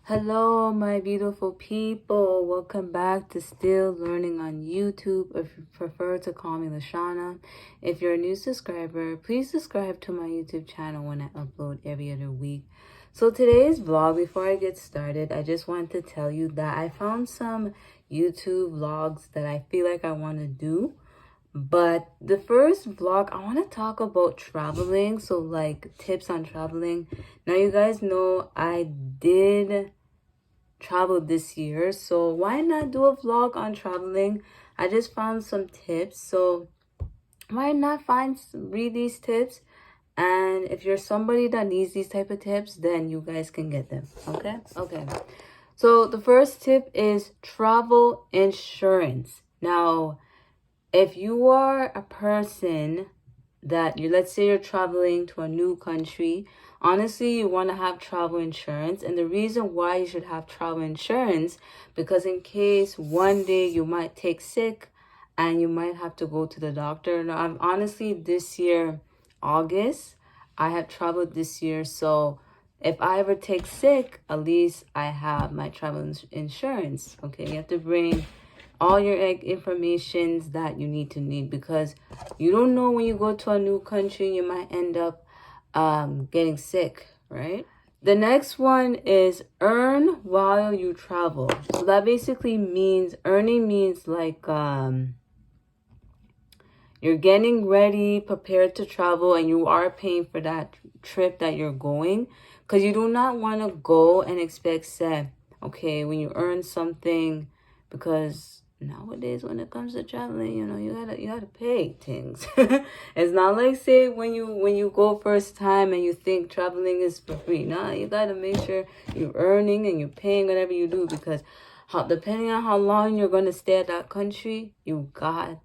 Hello, my beautiful people. Welcome back to Still Learning on YouTube, or if you prefer to call me Lashana. If you're a new subscriber, please subscribe to my YouTube channel when I upload every other week. So today's vlog, before I get started, I just want to tell you that I found some YouTube vlogs that I feel like I want to do. But the first vlog, I want to talk about traveling. So like tips on traveling. Now you guys know I did travel this year, so why not do a vlog on traveling? I just found some tips, so why not read these tips, and if you're somebody that needs these type of tips, then you guys can get them. Okay, so the first tip is travel insurance. Now, if you are a person that let's say you're traveling to a new country, honestly, you want to have travel insurance. And the reason why you should have travel insurance, because in case one day you might take sick and you might have to go to the doctor. Now, I'm honestly, this year, August, I have traveled this year, so if I ever take sick, at least I have my travel insurance. Okay, you have to bring all your informations that you need, because you don't know when you go to a new country, you might end up getting sick, right? The next one is earn while you travel. So that basically means, earning means like you're getting ready, prepared to travel, and you are paying for that trip that you're going, because you do not want to go and expect that, okay, when you earn something, because nowadays when it comes to traveling, you gotta pay things. It's not like, say, when you go first time and you think traveling is for free. No, you gotta make sure you're earning and you're paying whatever you do, because depending on how long you're gonna stay at that country, you gotta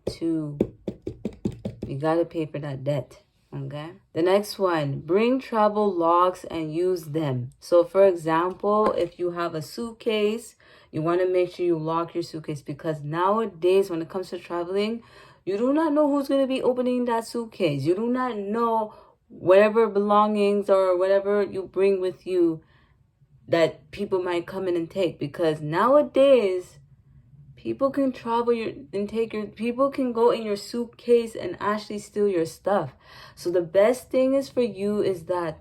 pay for that debt. Okay. The next one, bring travel logs and use them. So for example, if you have a suitcase, you want to make sure you lock your suitcase, because nowadays when it comes to traveling, you do not know who's going to be opening that suitcase. You do not know whatever belongings or whatever you bring with you that people might come in and take, because nowadays people can people can go in your suitcase and actually steal your stuff. So the best thing is for you is that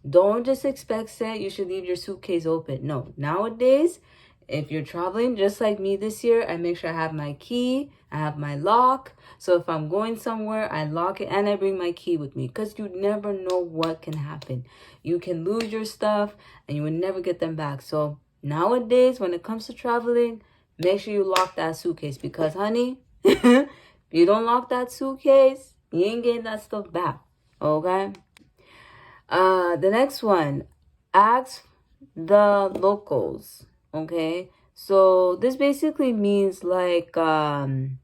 don't just expect that you should leave your suitcase open. No, nowadays, if you're traveling, just like me this year, I make sure I have my key, I have my lock. So if I'm going somewhere, I lock it and I bring my key with me, because you never know what can happen. You can lose your stuff and you will never get them back. So nowadays, when it comes to traveling, make sure you lock that suitcase, because, honey, if you don't lock that suitcase, you ain't getting that stuff back. Okay? The next one, ask the locals. Okay? So this basically means like you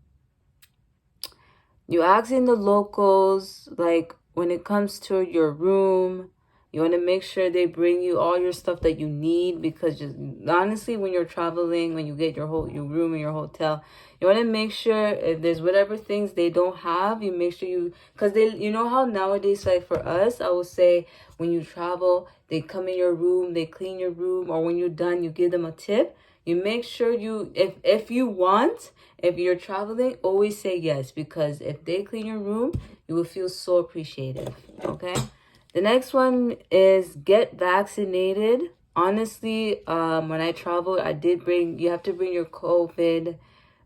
asking the locals, like when it comes to your room, you want to make sure they bring you all your stuff that you need, because just honestly, when you're traveling, when you get your room in your hotel, you want to make sure if there's whatever things they don't have, you make sure because you know how nowadays, like for us, I will say, when you travel, they come in your room, they clean your room, or when you're done, you give them a tip. You make sure if you're traveling, always say yes, because if they clean your room, you will feel so appreciative. Okay? The next one is get vaccinated. Honestly, when I traveled, you have to bring your COVID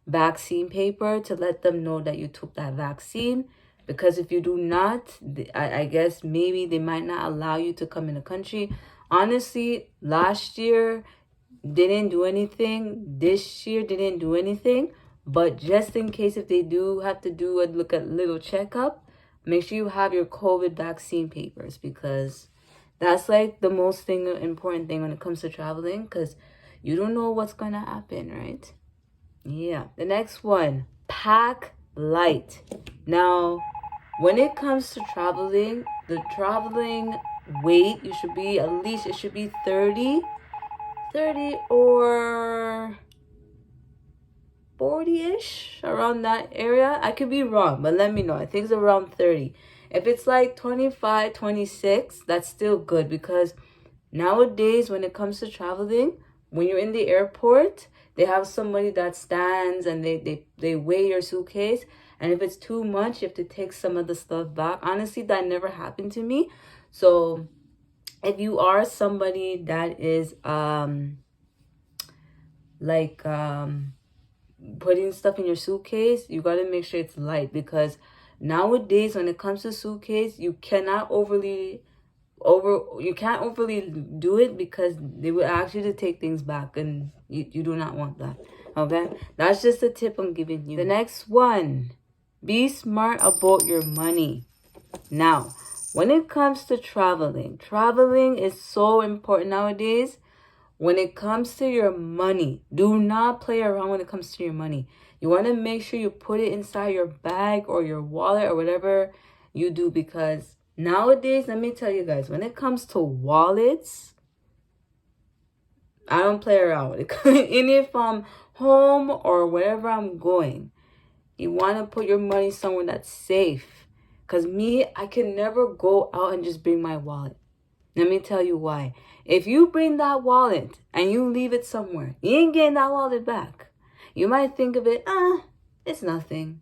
vaccine paper to let them know that you took that vaccine. Because if you do not, I guess maybe they might not allow you to come in the country. Honestly, last year didn't do anything. This year didn't do anything. But just in case, if they do have to do a little checkup, make sure you have your COVID vaccine papers, because that's like the most important thing when it comes to traveling, because you don't know what's going to happen, right? Yeah. The next one, pack light. Now, when it comes to traveling, the traveling weight, it should be 30 or 40-ish, around that area. I could be wrong, but let me know. I think it's around 30. If it's like 25, 26, that's still good, because Nowadays, when it comes to traveling, when you're in the airport, they have somebody that stands and they weigh your suitcase. And if it's too much, you have to take some of the stuff back. Honestly, that never happened to me. So if you are somebody that is putting stuff in your suitcase, you got to make sure it's light, because nowadays when it comes to suitcase, you can't overly do it, because they will ask you to take things back, and you do not want that. Okay, that's just a tip I'm giving you. The next one, be smart about your money. Now, when it comes to traveling is so important nowadays. When it comes to your money, do not play around when it comes to your money. You want to make sure you put it inside your bag or your wallet or whatever you do, because nowadays, let me tell you guys, when it comes to wallets, I don't play around with it. And if I'm home or wherever I'm going, you want to put your money somewhere that's safe. Because me, I can never go out and just bring my wallet. Let me tell you why. If you bring that wallet and you leave it somewhere, you ain't getting that wallet back. You might think of it, it's nothing.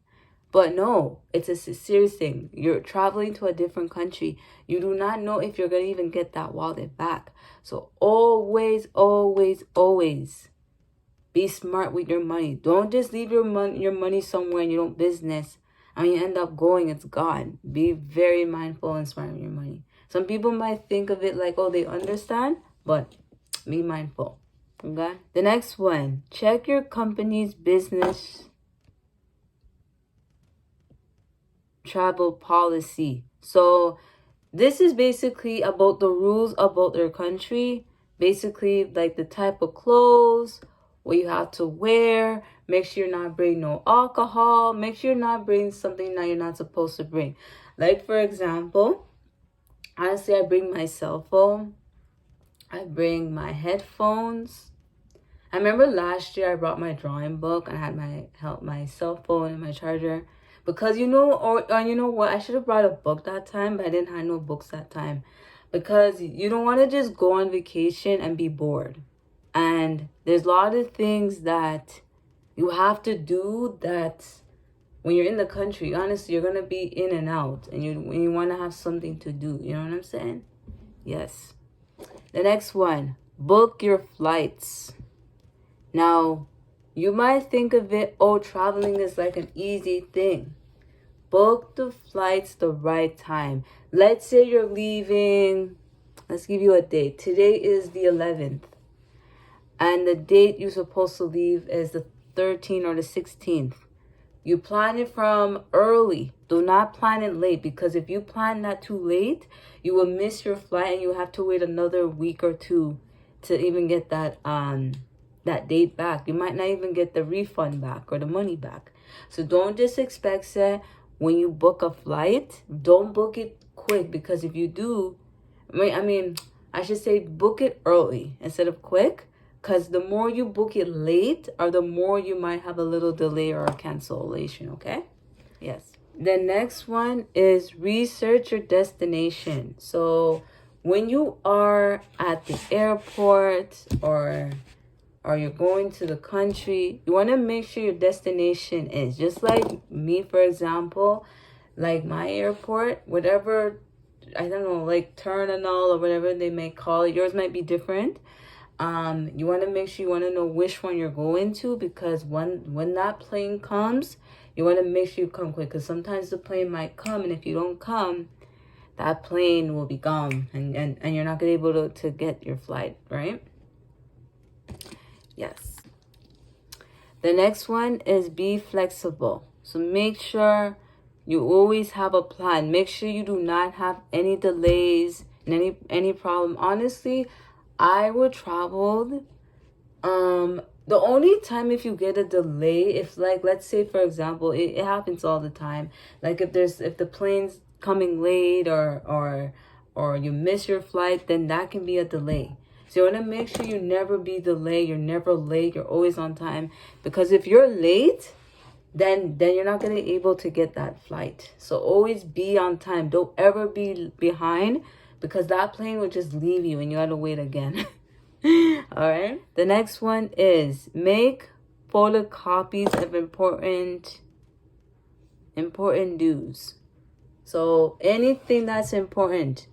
But no, it's a serious thing. You're traveling to a different country. You do not know if you're going to even get that wallet back. So always, always, always be smart with your money. Don't just leave your money somewhere and you don't business, and you end up going, it's gone. Be very mindful and smart with your money. Some people might think of it like, oh, they understand, but be mindful. Okay? The next one, check your company's business travel policy. So this is basically about the rules about their country. Basically, like the type of clothes, what you have to wear. Make sure you're not bringing no alcohol. Make sure you're not bringing something that you're not supposed to bring. Like, for example, honestly, I bring my cell phone. I bring my headphones. I remember last year I brought my drawing book and I had my cell phone and my charger. Because you know what? I should have brought a book that time, but I didn't have no books that time. Because you don't want to just go on vacation and be bored. And there's a lot of things that you have to do that when you're in the country, honestly, you're going to be in and out. And you want to have something to do. You know what I'm saying? Yes. The next one, book your flights. Now, you might think of it, oh, traveling is like an easy thing. Book the flights the right time. Let's say you're leaving, let's give you a date. Today is the 11th. And the date you're supposed to leave is the 13th or the 16th. You plan it from early. Do not plan it late, because if you plan that too late, you will miss your flight and you have to wait another week or two to even get that date back. You might not even get the refund back or the money back. So don't just expect that when you book a flight, don't book it quick, because if you do, I should say book it early instead of quick. Because the more you book it late, or the more you might have a little delay or a cancellation, okay? Yes. The next one is research your destination. So when you are at the airport or you're going to the country, you want to make sure your destination is. Just like me, for example, like my airport, whatever, I don't know, like terminal or whatever they may call it. Yours might be different. You want to make sure you want to know which one you're going to, because when that plane comes, you want to make sure you come quick, because sometimes the plane might come, and if you don't come, that plane will be gone, and you're not going to be able to get your flight, right? Yes. The next one is be flexible. So make sure you always have a plan. Make sure you do not have any delays and any problem. Honestly, I would travel. The only time if you get a delay, if like, let's say for example, it happens all the time. Like if the plane's coming late or you miss your flight, then that can be a delay. So you want to make sure you never be delayed. You're never late. You're always on time. Because if you're late, then you're not going to be able to get that flight. So always be on time. Don't ever be behind, because that plane would just leave you and you gotta wait again. All right. The next one is make photocopies of important dues. So anything that's important,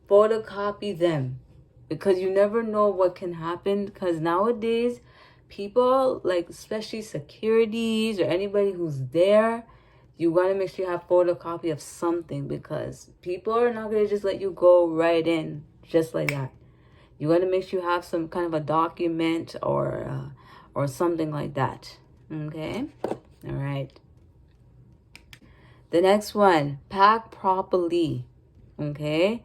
photocopy them, because you never know what can happen. Because nowadays, people, like especially securities or anybody who's there, you want to make sure you have photocopy of something, because people are not going to just let you go right in just like that. You want to make sure you have some kind of a document or something like that. Okay? All right. The next one, pack properly. Okay?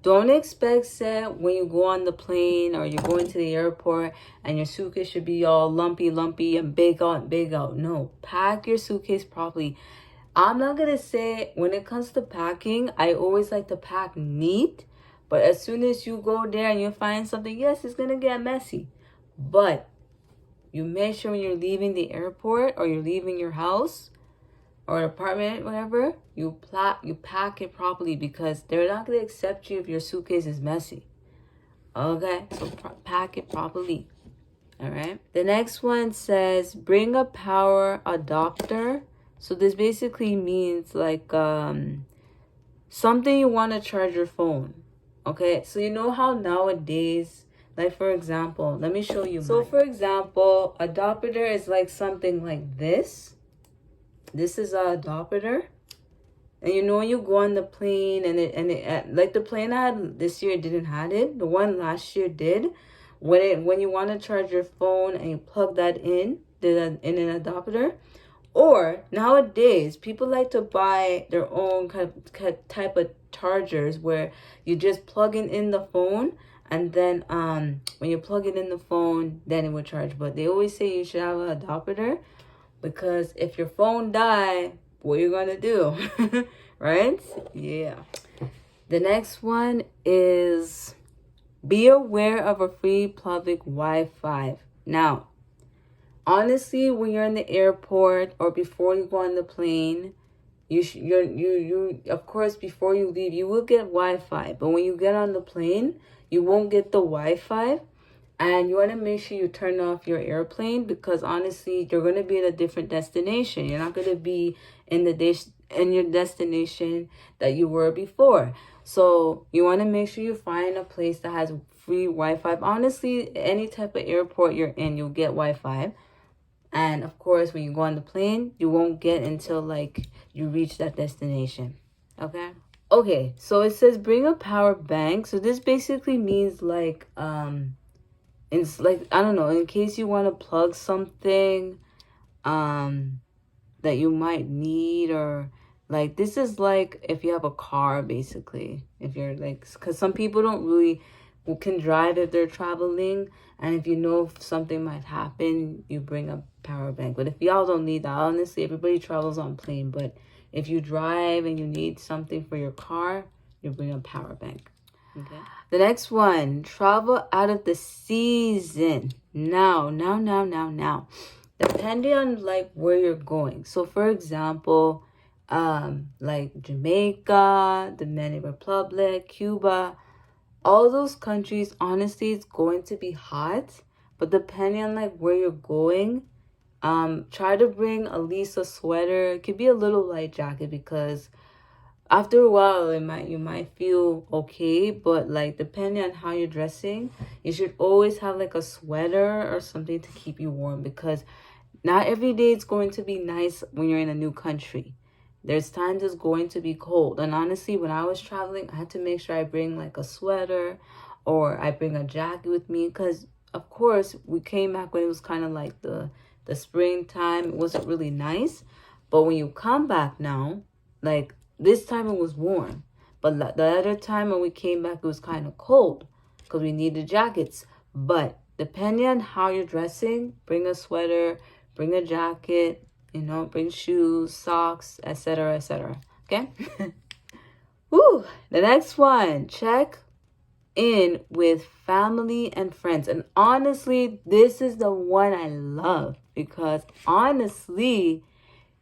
Don't expect that when you go on the plane or you're going to the airport and your suitcase should be all lumpy and big out. No, pack your suitcase properly. I'm not going to say when it comes to packing, I always like to pack neat. But as soon as you go there and you find something, yes, it's going to get messy. But you make sure when you're leaving the airport or you're leaving your house or an apartment, whatever, you pack it properly, because they're not going to accept you if your suitcase is messy. Okay, so pack it properly. All right. The next one says bring a power adapter. So this basically means like something you want to charge your phone. Okay, so you know how nowadays, like for example, let me show you. So for example, adapter is like something like this. This is a adapter. And you know when you go on the plane and it like the plane I had this year didn't have it. The one last year did. When you want to charge your phone and you plug that in an adapter. Or nowadays, people like to buy their own type of chargers where you just plug in the phone, and then when you plug it in the phone, then it will charge. But they always say you should have an adapter, because if your phone die, what are you gonna do? Right? Yeah. The next one is be aware of a free public Wi-Fi. Now, honestly, when you're in the airport or before you go on the plane, you of course before you leave you will get Wi-Fi, but when you get on the plane, you won't get the Wi-Fi, and you want to make sure you turn off your airplane, because honestly, you're going to be at a different destination. You're not going to be in your destination that you were before. So you want to make sure you find a place that has free Wi-Fi. Honestly, any type of airport you're in, you'll get Wi-Fi. And of course, when you go on the plane, you won't get until like you reach that destination. Okay, so it says bring a power bank. So this basically means like it's like, I don't know, in case you want to plug something that you might need, or like this is like if you have a car, basically, if you're like, because some people don't really can drive if they're traveling, and if you know if something might happen, you bring a power bank. But if y'all don't need that, honestly, everybody travels on plane, but if you drive and you need something for your car, you bring a power bank. Okay. The next one, travel out of the season. Now. Depending on like where you're going. So for example, like Jamaica, Dominican Republic, Cuba, all those countries, honestly, it's going to be hot. But depending on like where you're going, try to bring at least a sweater. It could be a little light jacket, because after a while you might feel okay, but like depending on how you're dressing, you should always have like a sweater or something to keep you warm, because not every day it's going to be nice when you're in a new country. There's times it's going to be cold. And honestly, when I was traveling, I had to make sure I bring like a sweater or I bring a jacket with me, because of course we came back when it was kind of like the springtime. It wasn't really nice. But when you come back now, like this time it was warm. But the other time when we came back, it was kind of cold because we needed jackets. But depending on how you're dressing, bring a sweater, bring a jacket, bring shoes, socks, etc., etc. Okay? Woo! The next one, check in with family and friends. And honestly, this is the one I love, because honestly,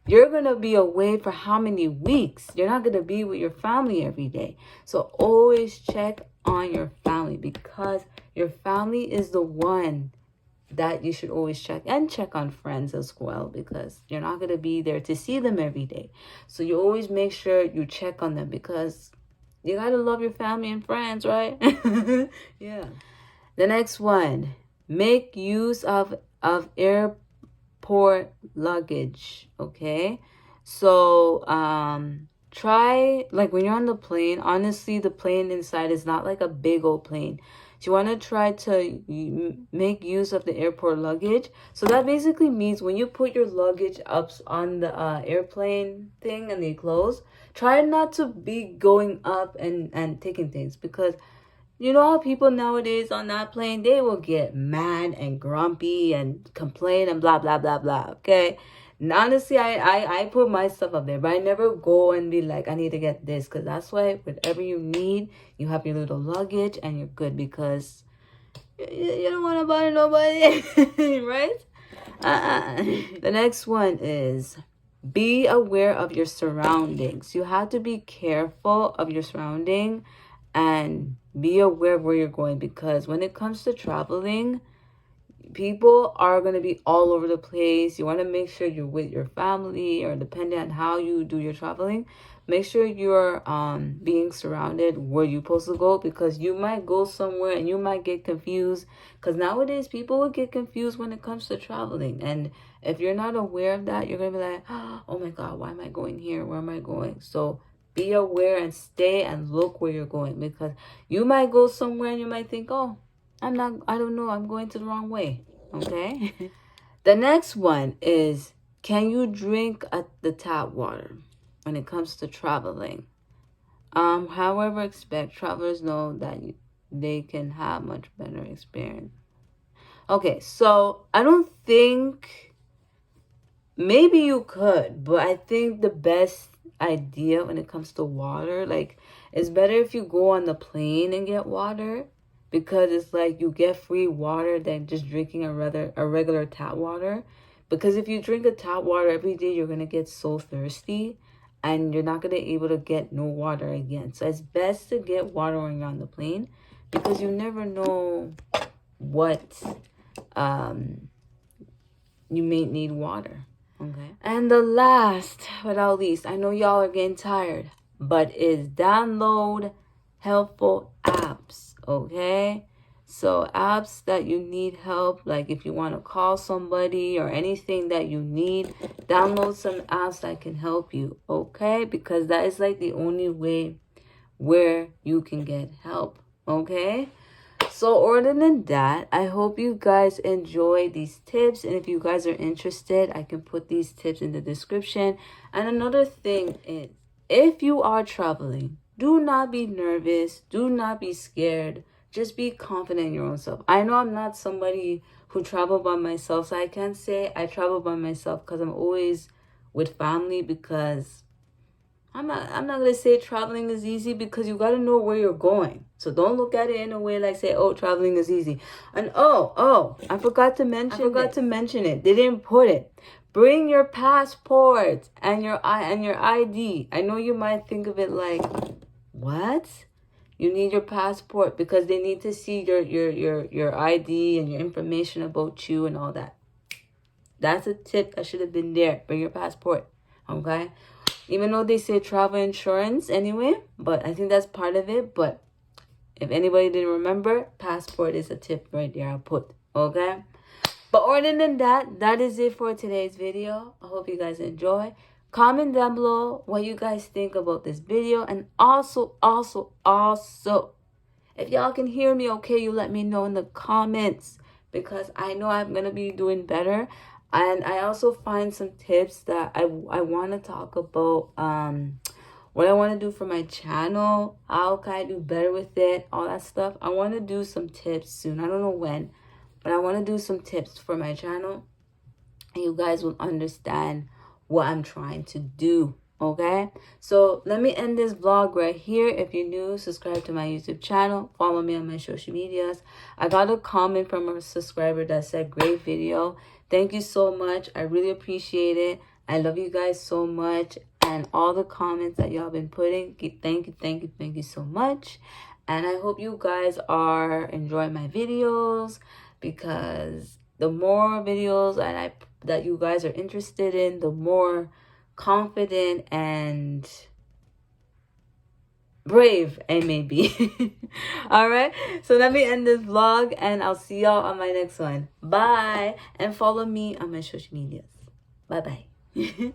you're going to be away for how many weeks? You're not going to be with your family every day. So always check on your family, because your family is the one that you should always check, and check on friends as well, because you're not going to be there to see them every day. So you always make sure you check on them, because you got to love your family and friends, right? Yeah. The next one, make use of airport luggage. Okay, so try, like, when you're on the plane, honestly, the plane inside is not like a big old plane. So you want to try to make use of the airport luggage. So that basically means when you put your luggage up on the airplane thing and they close, try not to be going up and taking things, because you know how people nowadays on that plane, they will get mad and grumpy and complain and blah, blah, blah, blah, okay? And honestly, I put my stuff up there, but I never go and be like, I need to get this, because that's why whatever you need, you have your little luggage and you're good, because you don't want to bother nobody, right? The next one is be aware of your surroundings. You have to be careful of your surrounding and be aware of where you're going, because when it comes to traveling, people are going to be all over the place. You want to make sure you're with your family, or depending on how you do your traveling, make sure you're being surrounded where you're supposed to go, because you might go somewhere and you might get confused, because nowadays people will get confused when it comes to traveling. And if you're not aware of that, you're going to be like, oh my God, why am I going here? Where am I going? So be aware and stay and look where you're going, because you might go somewhere and you might think, oh, I don't know, I'm going to the wrong way. Okay. The next one is, can you drink at the tap water when it comes to traveling? However, expect travelers know that they can have much better experience. Okay, so I don't think, maybe you could, but I think the best idea when it comes to water, like, it's better if you go on the plane and get water, because it's like you get free water than just drinking a regular tap water. Because if you drink a tap water every day, you're gonna get so thirsty and you're not gonna be able to get no water again. So it's best to get water when you're on the plane, because you never know what you may need water. Okay. And the last but not least, I know y'all are getting tired, but is download helpful apps. Okay, so apps that you need help, like if you want to call somebody or anything that you need, download some apps that can help you. Okay, because that is like the only way where you can get help. Okay, so other than that, I hope you guys enjoy these tips, and if you guys are interested, I can put these tips in the description. And another thing is, if you are traveling, do not be nervous, do not be scared, just be confident in your own self. I know I'm not somebody who travel by myself, so I can't say I travel by myself, because I'm always with family, because I'm not gonna say traveling is easy, because you gotta know where you're going. So don't look at it in a way like, say, oh, traveling is easy. And I forgot to mention it. They didn't put it. Bring your passport and your ID. I know you might think of it like, what? You need your passport, because they need to see your ID and your information about you and all that. That's a tip that should have been there. Bring your passport. Okay? Even though they say travel insurance anyway, but I think that's part of it. But if anybody didn't remember, passport is a tip right there I'll put. Okay? But other than that, that is it for today's video. I hope you guys enjoy. Comment down below what you guys think about this video. And also, if y'all can hear me okay, you let me know in the comments, because I know I'm going to be doing better. And I also find some tips that I want to talk about, what I want to do for my channel, how can I do better with it, all that stuff. I want to do some tips soon. I don't know when, but I want to do some tips for my channel, and you guys will understand what I'm trying to do. Okay, so let me end this vlog right here. If you're new, subscribe to my YouTube channel, follow me on my social medias. I got a comment from a subscriber that said, great video. Thank you so much. I really appreciate it. I love you guys so much. And all the comments that y'all been putting, thank you so much. And I hope you guys are enjoying my videos, because the more videos that you guys are interested in, the more confident and brave I may be. All right, so let me end this vlog, and I'll see y'all on my next one. Bye. And follow me on my social medias. Bye bye.